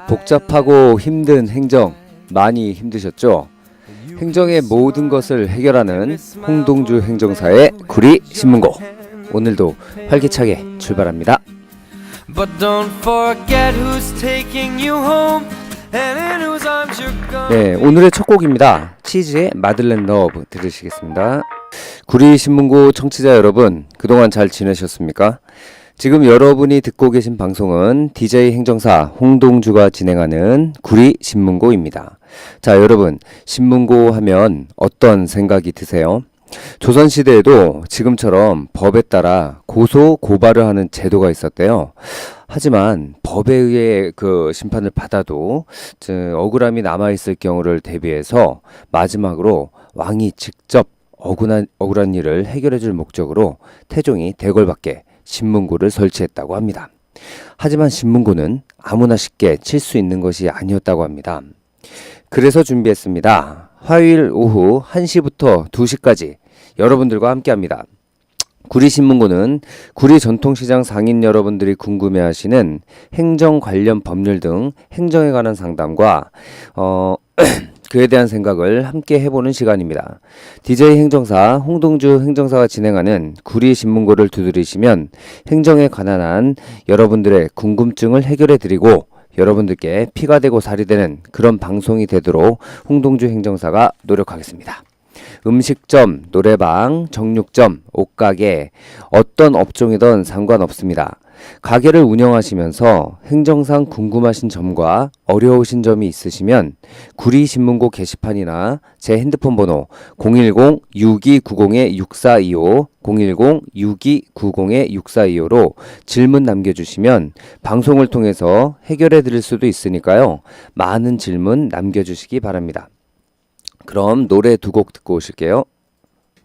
복잡하고 힘든 행정 많이 힘드셨죠? 행정의 모든 것을 해결하는 홍동주 행정사의 구리신문고, 오늘도 활기차게 출발합니다. 네, 오늘의 첫 곡입니다. 치즈의 마들렌 러브 들으시겠습니다. 구리신문고 청취자 여러분, 그동안 잘 지내셨습니까? 지금 여러분이 듣고 계신 방송은 DJ 행정사 홍동주가 진행하는 구리신문고입니다. 자, 여러분, 신문고 하면 어떤 생각이 드세요? 조선시대에도 지금처럼 법에 따라 고소, 고발을 하는 제도가 있었대요. 하지만 법에 의해 그 심판을 받아도 억울함이 남아있을 경우를 대비해서 마지막으로 왕이 직접 억울한 일을 해결해 줄 목적으로 태종이 대궐밖에 신문고를 설치했다고 합니다. 하지만 신문고는 아무나 쉽게 칠 수 있는 것이 아니었다고 합니다. 그래서 준비했습니다. 화요일 오후 1시부터 2시까지 여러분들과 함께합니다. 구리신문고는 구리 전통시장 상인 여러분들이 궁금해하시는 행정 관련 법률 등 행정에 관한 상담과 그에 대한 생각을 함께 해보는 시간입니다. DJ 행정사 홍동주 행정사가 진행하는 구리신문고를 두드리시면 행정에 관한 한 여러분들의 궁금증을 해결해드리고 여러분들께 피가 되고 살이 되는 그런 방송이 되도록 홍동주 행정사가 노력하겠습니다. 음식점, 노래방, 정육점, 옷가게, 어떤 업종이든 상관없습니다. 가게를 운영하시면서 행정상 궁금하신 점과 어려우신 점이 있으시면 구리신문고 게시판이나 제 핸드폰 번호 010-6290-6425 010-6290-6425로 질문 남겨주시면 방송을 통해서 해결해 드릴 수도 있으니까요. 많은 질문 남겨주시기 바랍니다. 그럼 노래 두 곡 듣고 오실게요.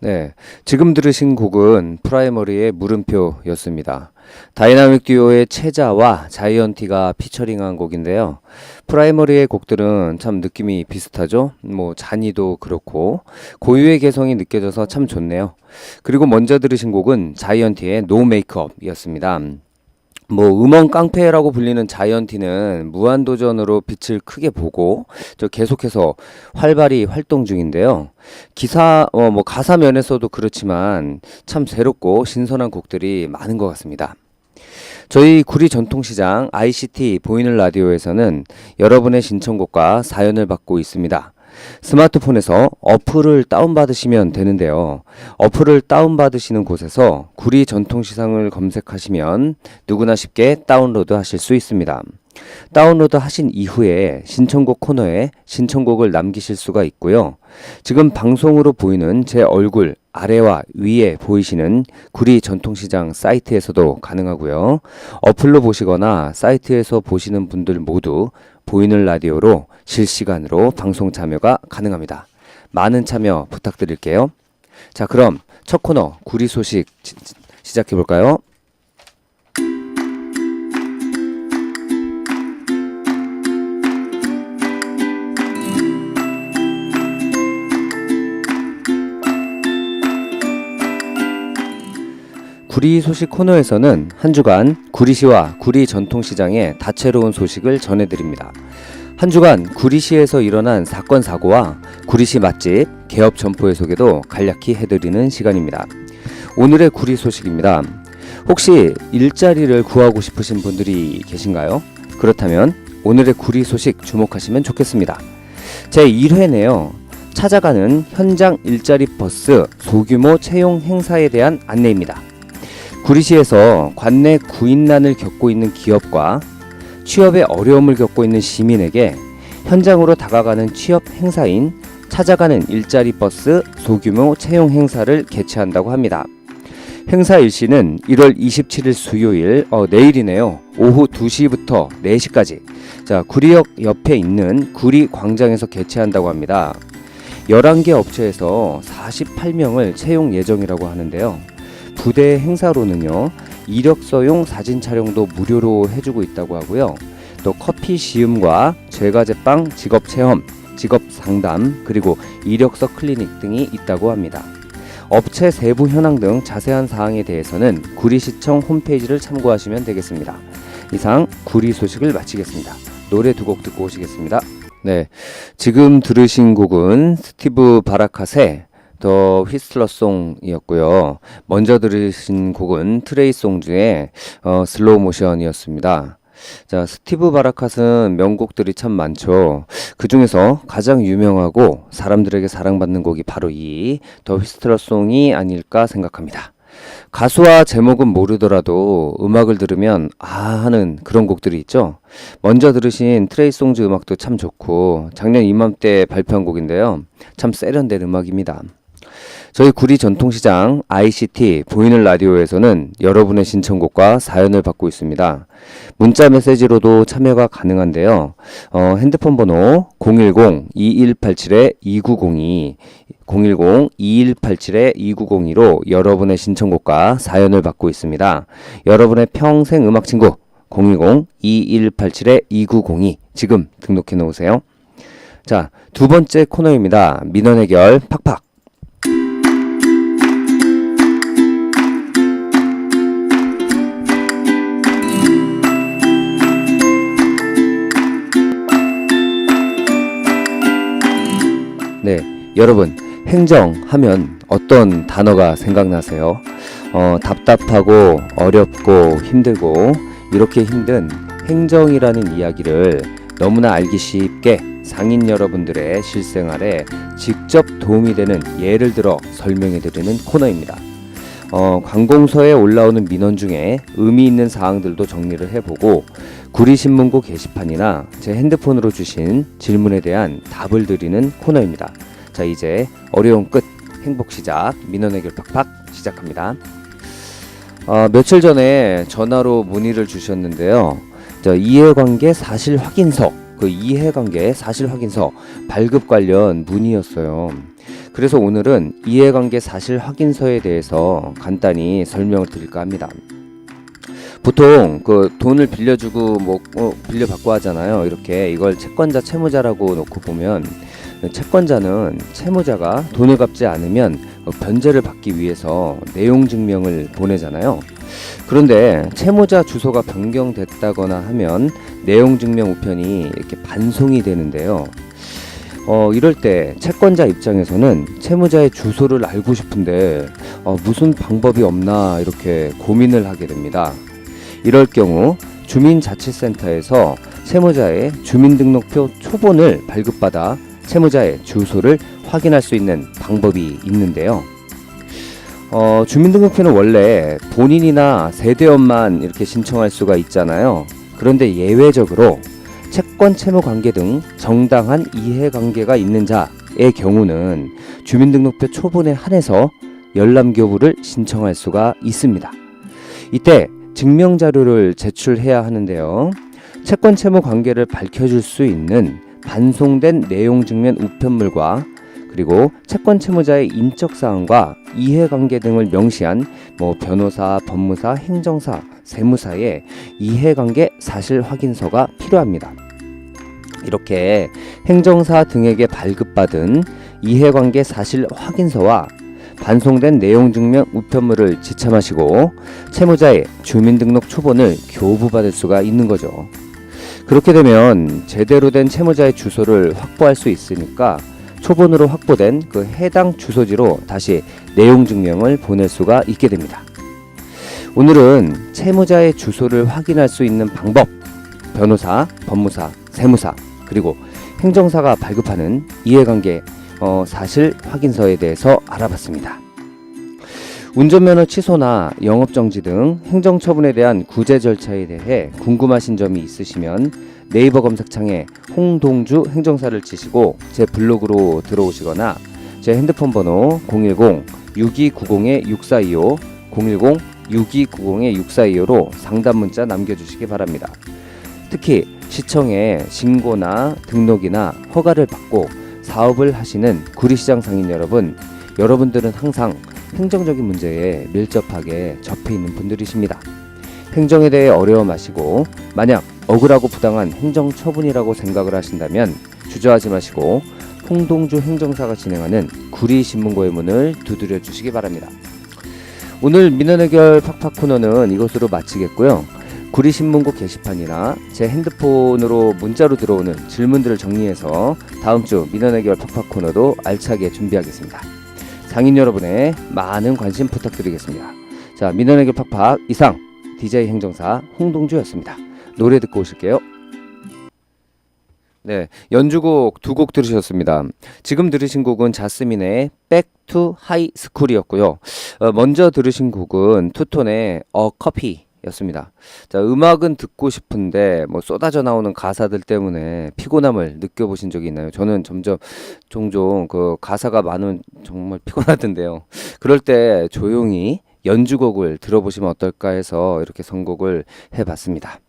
네, 지금 들으신 곡은 프라이머리의 물음표였습니다. 다이나믹 듀오의 채자와 자이언티가 피처링한 곡인데요. 프라이머리의 곡들은 참 느낌이 비슷하죠? 잔이도 그렇고 고유의 개성이 느껴져서 참 좋네요. 그리고 먼저 들으신 곡은 자이언티의 노 메이크업이었습니다. 음원 깡패라고 불리는 자이언티는 무한도전으로 빛을 크게 보고 계속해서 활발히 활동 중인데요. 가사 면에서도 그렇지만 참 새롭고 신선한 곡들이 많은 것 같습니다. 저희 구리 전통시장 ICT 보이는 라디오에서는 여러분의 신청곡과 사연을 받고 있습니다. 스마트폰에서 어플을 다운받으시면 되는데요. 어플을 다운받으시는 곳에서 구리 전통시장을 검색하시면 누구나 쉽게 다운로드 하실 수 있습니다. 다운로드 하신 이후에 신청곡 코너에 신청곡을 남기실 수가 있고요. 지금 방송으로 보이는 제 얼굴 아래와 위에 보이시는 구리 전통시장 사이트에서도 가능하고요. 어플로 보시거나 사이트에서 보시는 분들 모두 보이는 라디오로 실시간으로 방송 참여가 가능합니다. 많은 참여 부탁드릴게요. 자, 그럼 첫 코너 구리 소식 시작해 볼까요? 구리 소식 코너에서는 한 주간 구리시와 구리 전통시장의 다채로운 소식을 전해드립니다. 한 주간 구리시에서 일어난 사건 사고와 구리시 맛집, 개업 점포의 소개도 간략히 해드리는 시간입니다. 오늘의 구리 소식입니다. 혹시 일자리를 구하고 싶으신 분들이 계신가요? 그렇다면 오늘의 구리 소식 주목하시면 좋겠습니다. 제1회네요. 찾아가는 현장 일자리 버스 소규모 채용 행사에 대한 안내입니다. 구리시에서 관내 구인난을 겪고 있는 기업과 취업에 어려움을 겪고 있는 시민에게 현장으로 다가가는 취업 행사인 찾아가는 일자리 버스 소규모 채용 행사를 개최한다고 합니다. 행사 일시는 1월 27일 수요일, 내일이네요. 오후 2시부터 4시까지 구리역 옆에 있는 구리광장에서 개최한다고 합니다. 11개 업체에서 48명을 채용 예정이라고 하는데요. 부대 행사로는요, 이력서용 사진 촬영도 무료로 해주고 있다고 하고요. 또 커피 시음과 제과제빵 직업체험, 직업상담, 그리고 이력서 클리닉 등이 있다고 합니다. 업체 세부 현황 등 자세한 사항에 대해서는 구리시청 홈페이지를 참고하시면 되겠습니다. 이상 구리 소식을 마치겠습니다. 노래 두 곡 듣고 오시겠습니다. 네, 지금 들으신 곡은 스티브 바라캇의 더 휘슬러송이었고요. 먼저 들으신 곡은 트레이 송즈의 슬로우 모션이었습니다. 자, 스티브 바라캇은 명곡들이 참 많죠. 그 중에서 가장 유명하고 사람들에게 사랑받는 곡이 바로 이 더 휘슬러송이 아닐까 생각합니다. 가수와 제목은 모르더라도 음악을 들으면 하는 그런 곡들이 있죠. 먼저 들으신 트레이 송즈 음악도 참 좋고 작년 이맘때 발표한 곡인데요. 참 세련된 음악입니다. 저희 구리 전통시장 ICT 보이는 라디오에서는 여러분의 신청곡과 사연을 받고 있습니다. 문자 메시지로도 참여가 가능한데요. 핸드폰 번호 010-2187-2902 010-2187-2902로 여러분의 신청곡과 사연을 받고 있습니다. 여러분의 평생 음악친구 010-2187-2902 지금 등록해 놓으세요. 자, 두 번째 코너입니다. 민원 해결 팍팍. 네, 여러분 행정하면 어떤 단어가 생각나세요? 답답하고 어렵고 힘들고 이렇게 힘든 행정이라는 이야기를 너무나 알기 쉽게 상인 여러분들의 실생활에 직접 도움이 되는 예를 들어 설명해 드리는 코너입니다. 관공서에 올라오는 민원 중에 의미 있는 사항들도 정리를 해보고 구리신문고 게시판이나 제 핸드폰으로 주신 질문에 대한 답을 드리는 코너입니다. 자, 이제 어려운 끝, 행복 시작, 민원 해결 팍팍 시작합니다. 며칠 전에 전화로 문의를 주셨는데요. 이해관계 사실 확인서, 그 이해관계 사실 확인서 발급 관련 문의였어요. 그래서 오늘은 이해관계 사실 확인서에 대해서 간단히 설명을 드릴까 합니다. 보통 그 돈을 빌려주고 빌려받고 하잖아요. 이렇게 이걸 채권자 채무자라고 놓고 보면 채권자는 채무자가 돈을 갚지 않으면 변제를 받기 위해서 내용 증명을 보내잖아요. 그런데 채무자 주소가 변경됐다거나 하면 내용 증명 우편이 이렇게 반송이 되는데요. 이럴 때 채권자 입장에서는 채무자의 주소를 알고 싶은데 무슨 방법이 없나 이렇게 고민을 하게 됩니다. 이럴 경우 주민자치센터에서 채무자의 주민등록표 초본을 발급받아 채무자의 주소를 확인할 수 있는 방법이 있는데요. 주민등록표는 원래 본인이나 세대원만 이렇게 신청할 수가 있잖아요. 그런데 예외적으로 채권 채무 관계 등 정당한 이해관계가 있는 자의 경우는 주민등록표 초본에 한해서 열람교부를 신청할 수가 있습니다. 이때 증명자료를 제출해야 하는데요. 채권 채무 관계를 밝혀줄 수 있는 반송된 내용 증명 우편물과 그리고 채권 채무자의 인적사항과 이해관계 등을 명시한 변호사, 법무사, 행정사, 세무사의 이해관계 사실 확인서가 필요합니다. 이렇게 행정사 등에게 발급받은 이해관계 사실 확인서와 반송된 내용 증명 우편물을 지참하시고 채무자의 주민등록 초본을 교부받을 수가 있는 거죠. 그렇게 되면 제대로 된 채무자의 주소를 확보할 수 있으니까 초본으로 확보된 그 해당 주소지로 다시 내용 증명을 보낼 수가 있게 됩니다. 오늘은 채무자의 주소를 확인할 수 있는 방법, 변호사, 법무사, 세무사, 그리고 행정사가 발급하는 이해관계 사실 확인서에 대해서 알아봤습니다. 운전면허 취소나 영업정지 등 행정처분에 대한 구제 절차에 대해 궁금하신 점이 있으시면 네이버 검색창에 홍동주 행정사를 치시고 제 블로그로 들어오시거나 제 핸드폰 번호 010-6290-6425 010-6290-6425로 상담 문자 남겨주시기 바랍니다. 특히 시청에 신고나 등록이나 허가를 받고 사업을 하시는 구리시장 상인 여러분, 여러분들은 항상 행정적인 문제에 밀접하게 접해 있는 분들이십니다. 행정에 대해 어려워 마시고 만약 억울하고 부당한 행정처분이라고 생각을 하신다면 주저하지 마시고 홍동주 행정사가 진행하는 구리신문고의 문을 두드려 주시기 바랍니다. 오늘 민원 해결 팍팍 코너는 이것으로 마치겠고요. 구리신문고 게시판이나 제 핸드폰으로 문자로 들어오는 질문들을 정리해서 다음 주 민원해결 팍팍 코너도 알차게 준비하겠습니다. 상인 여러분의 많은 관심 부탁드리겠습니다. 자, 민원해결 팍팍 이상 DJ 행정사 홍동주였습니다. 노래 듣고 오실게요. 네, 연주곡 두 곡 들으셨습니다. 지금 들으신 곡은 자스민의 Back to High School이었고요. 먼저 들으신 곡은 투톤의 A Coffee 였습니다. 자, 음악은 듣고 싶은데 뭐 쏟아져 나오는 가사들 때문에 피곤함을 느껴보신 적이 있나요? 저는 종종 그 가사가 많으면 정말 피곤하던데요. 그럴 때 조용히 연주곡을 들어보시면 어떨까 해서 이렇게 선곡을 해봤습니다.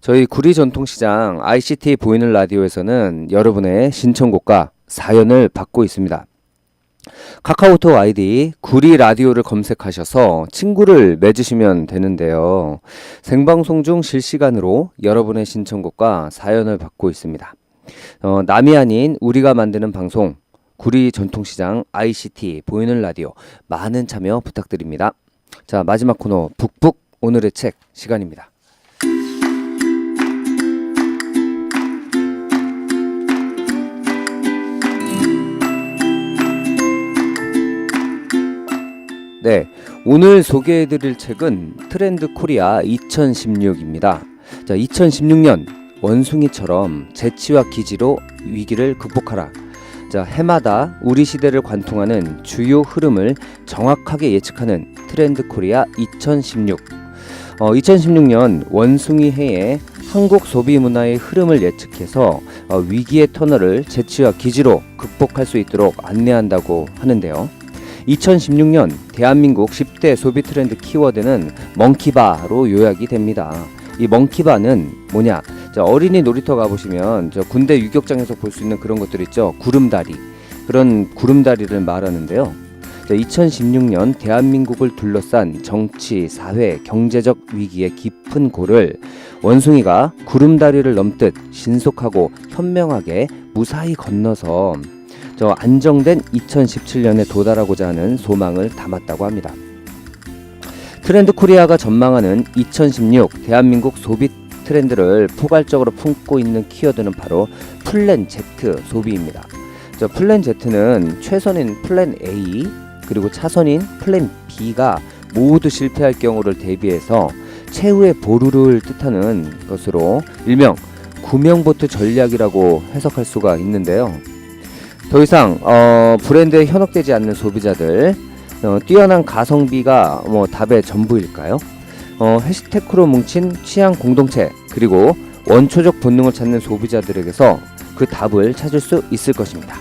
저희 구리전통시장 ICT 보이는 라디오에서는 여러분의 신청곡과 사연을 받고 있습니다. 카카오톡 아이디 구리라디오를 검색하셔서 친구를 맺으시면 되는데요. 생방송 중 실시간으로 여러분의 신청곡과 사연을 받고 있습니다. 남이 아닌 우리가 만드는 방송 구리전통시장 ICT 보이는 라디오 많은 참여 부탁드립니다. 자, 마지막 코너 북북 오늘의 책 시간입니다. 네, 오늘 소개해드릴 책은 트렌드 코리아 2016입니다. 자, 2016년 원숭이처럼 재치와 기지로 위기를 극복하라. 자, 해마다 우리 시대를 관통하는 주요 흐름을 정확하게 예측하는 트렌드 코리아 2016. 2016년 원숭이 해에 한국 소비 문화의 흐름을 예측해서 위기의 터널을 재치와 기지로 극복할 수 있도록 안내한다고 하는데요. 2016년 대한민국 10대 소비 트렌드 키워드는 멍키바로 요약이 됩니다. 이 멍키바는 뭐냐? 자, 어린이 놀이터 가보시면 저 군대 유격장에서 볼 수 있는 그런 것들 있죠. 구름다리. 그런 구름다리를 말하는데요. 자, 2016년 대한민국을 둘러싼 정치, 사회, 경제적 위기의 깊은 골을 원숭이가 구름다리를 넘듯 신속하고 현명하게 무사히 건너서 안정된 2017년에 도달하고자 하는 소망을 담았다고 합니다. 트렌드 코리아가 전망하는 2016 대한민국 소비 트렌드를 포괄적으로 품고 있는 키워드는 바로 플랜 Z 소비입니다. 플랜 Z는 최선인 플랜 A 그리고 차선인 플랜 B가 모두 실패할 경우를 대비해서 최후의 보루를 뜻하는 것으로 일명 구명보트 전략이라고 해석할 수가 있는데요. 더 이상 브랜드에 현혹되지 않는 소비자들, 뛰어난 가성비가 답의 전부일까요? 해시태그로 뭉친 취향 공동체, 그리고 원초적 본능을 찾는 소비자들에게서 그 답을 찾을 수 있을 것입니다.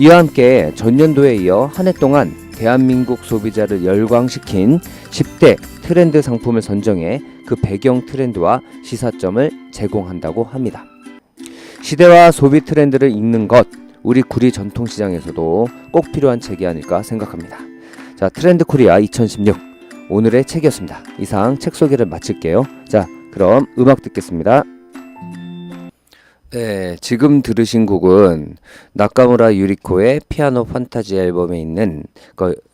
이와 함께 전년도에 이어 한 해 동안 대한민국 소비자를 열광시킨 10대 트렌드 상품을 선정해 그 배경 트렌드와 시사점을 제공한다고 합니다. 시대와 소비 트렌드를 읽는 것, 우리 구리 전통시장에서도 꼭 필요한 책이 아닐까 생각합니다. 자, 트렌드 코리아 2016 오늘의 책이었습니다. 이상 책 소개를 마칠게요. 자, 그럼 음악 듣겠습니다. 네, 지금 들으신 곡은 나카무라 유리코의 피아노 판타지 앨범에 있는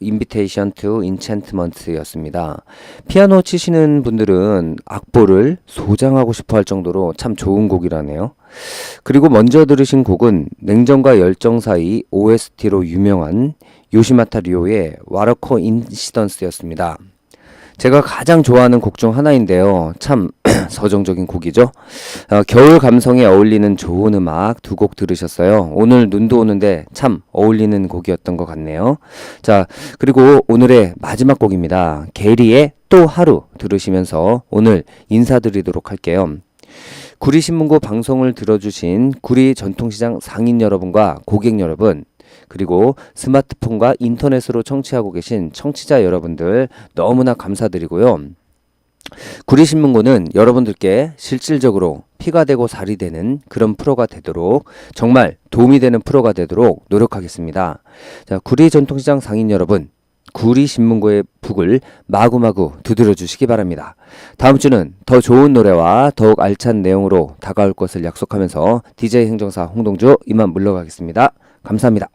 인비테이션 투 인챈트먼트였습니다. 피아노 치시는 분들은 악보를 소장하고 싶어 할 정도로 참 좋은 곡이라네요. 그리고 먼저 들으신 곡은 냉정과 열정 사이 OST로 유명한 요시마타 류의 와라코 인시던스였습니다. 제가 가장 좋아하는 곡 중 하나인데요. 참 서정적인 곡이죠. 겨울 감성에 어울리는 좋은 음악 두 곡 들으셨어요. 오늘 눈도 오는데 참 어울리는 곡이었던 것 같네요. 자, 그리고 오늘의 마지막 곡입니다. 게리의 또 하루 들으시면서 오늘 인사드리도록 할게요. 구리신문고 방송을 들어주신 구리 전통시장 상인 여러분과 고객 여러분, 그리고 스마트폰과 인터넷으로 청취하고 계신 청취자 여러분들 너무나 감사드리고요. 구리신문고는 여러분들께 실질적으로 피가 되고 살이 되는 그런 프로가 되도록, 정말 도움이 되는 프로가 되도록 노력하겠습니다. 자, 구리 전통시장 상인 여러분, 구리신문고의 북을 마구마구 두드려 주시기 바랍니다. 다음 주는 더 좋은 노래와 더욱 알찬 내용으로 다가올 것을 약속하면서 DJ 행정사 홍동주 이만 물러가겠습니다. 감사합니다.